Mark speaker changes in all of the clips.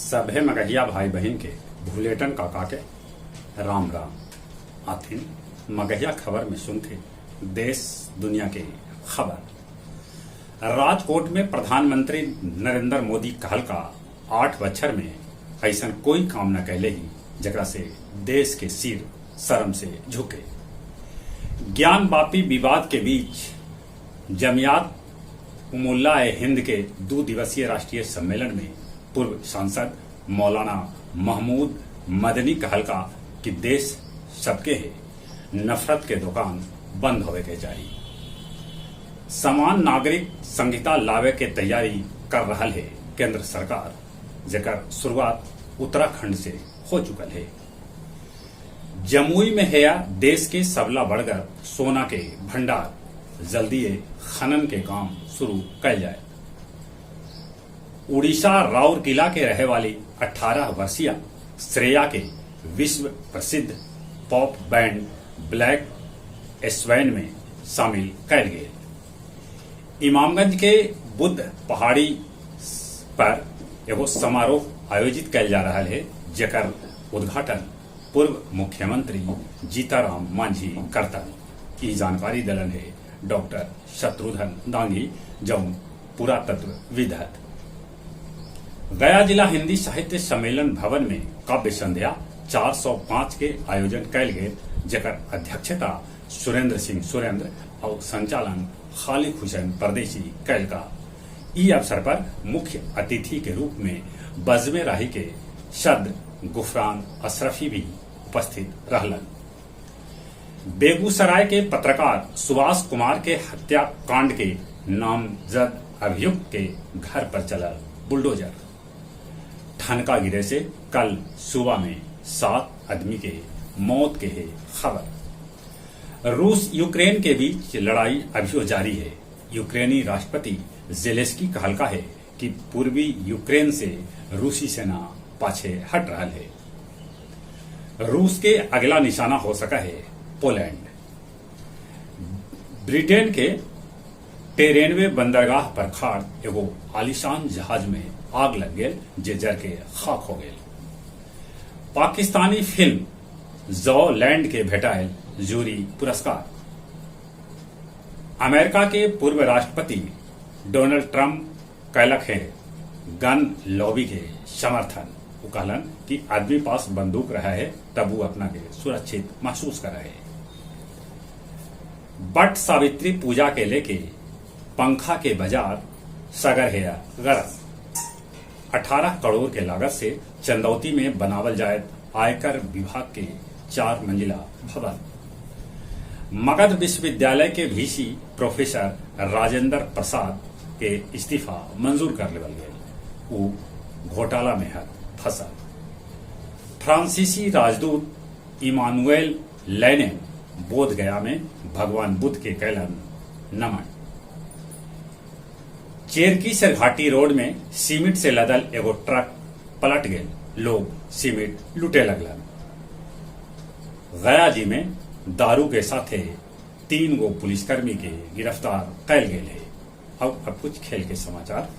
Speaker 1: सभे मगहिया भाई बहन के भूलेटन काका के राम राम। आथिन मगहिया खबर में सुनते देश दुनिया के खबर। राजकोट में प्रधानमंत्री नरेंद्र मोदी कहल का 8 बछर में ऐसा कोई काम न कैले ही जरा से देश के सिर शर्म से झुके। ज्ञान बापी विवाद के बीच जमियात उमुल्ला हिंद के 2 दिवसीय राष्ट्रीय सम्मेलन में पूर्व सांसद मौलाना महमूद मदनी कहल का कि देश सबके है, नफरत के दुकान बंद होवे के चाहिए। समान नागरिक संहिता लावे के तैयारी कर रहा है केंद्र सरकार, जेकर शुरुआत उत्तराखंड से हो चुकल है। जमुई में है देश के सबला बढ़कर सोना के भंडार, जल्दी खनन के काम शुरू कर जाए। उड़ीसा राउरकेला के रहे वाली 18 वर्षीय श्रेया के विश्व प्रसिद्ध पॉप बैंड ब्लैक एस्वैन में शामिल कैल गए। इमामगंज के बुद्ध पहाड़ी पर एगो समारोह आयोजित कैल जा रहा है, जेकर उद्घाटन पूर्व मुख्यमंत्री जीताराम मांझी करता। की जानकारी दिलन है डॉक्टर शत्रुघ्न दांगी, जौन पुरातत्वविद है। गया जिला हिंदी साहित्य सम्मेलन भवन में काव्य संध्या 405 के आयोजन कैल गए, जेकर अध्यक्षता सुरेंद्र सिंह सुरेंद्र और संचालन खालिद हुसैन परदेसी कैल का। ई अवसर पर मुख्य अतिथि के रूप में बज़्म राही के सद गुफरान अशरफी भी उपस्थित रहलन। बेगूसराय के पत्रकार सुभाष कुमार के हत्याकांड के नामजद अभियुक्त के घर पर चला बुलडोजर। ठनका गिरे से कल सुबह में 7 आदमी के मौत के है खबर। रूस यूक्रेन के बीच लड़ाई अभी जारी है। यूक्रेनी राष्ट्रपति जेलेस्की कहलका है कि पूर्वी यूक्रेन से रूसी सेना पाछे हट रहा है। रूस के अगला निशाना हो सका है पोलैंड। ब्रिटेन के टेरेनवे बंदरगाह पर खाड़ एगो आलिशान जहाज में आग लग गए, जे जर के खाक हो गए। पाकिस्तानी फिल्म जॉ लैंड के भेटायल जूरी पुरस्कार। अमेरिका के पूर्व राष्ट्रपति डोनाल्ड ट्रंप कहलक है गन लॉबी के समर्थन। वो कहलन कि आदमी पास बंदूक रहा है तब वो अपना के सुरक्षित महसूस कर रहे हैं। बट सावित्री पूजा के लेके पंखा के बाजार सगर है गरज। 18 करोड़ के लागत से चंदौती में बनावल जाए आयकर विभाग के 4 मंजिला भवन। मगध विश्वविद्यालय के वीसी प्रोफेसर राजेंद्र प्रसाद के इस्तीफा मंजूर कर लेवल गए। वो घोटाला में है फंसा। फ्रांसीसी राजदूत इमानुएल लेनिन बोध गया में भगवान बुद्ध के कैलन नमन। चेरकी से घाटी रोड में सीमेंट से लदल एगो ट्रक पलट गए, लोग सीमेंट लुटे लगलन। गया जी में दारू के साथे 3 गो पुलिसकर्मी के गिरफ्तार कैल गए है। अब कुछ खेल के समाचार।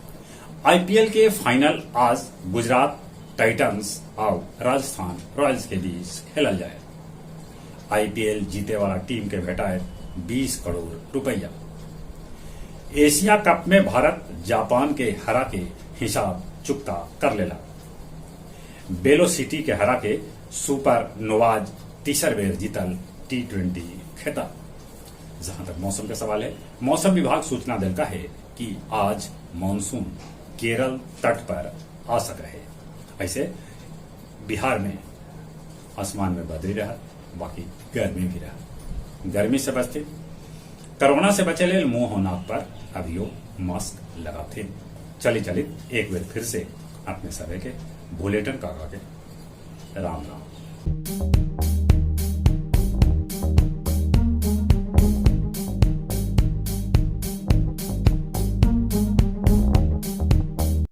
Speaker 1: आईपीएल के फाइनल आज गुजरात टाइटंस और राजस्थान रॉयल्स के बीच खेलल जाए। आईपीएल जीते वाला टीम के भेटाए 20 करोड़ रुपया। एशिया कप में भारत जापान के हरा के हिसाब चुकता कर लेला। बेलो सिटी के हरा के सुपर नोवाज तीसर बेर जीतल T20 खिताब। जहां तक मौसम का सवाल है, मौसम विभाग सूचना दिलका है कि आज मानसून केरल तट पर आ सका है। ऐसे बिहार में आसमान में बदली रहा, बाकी गर्मी भी रहा। गर्मी से बचते, कोरोना से बचे ले मुंह और नाक पर अभियो मास्क लगाते। चलित एक बार फिर से अपने सभी के भूलेटन काका के राम राम।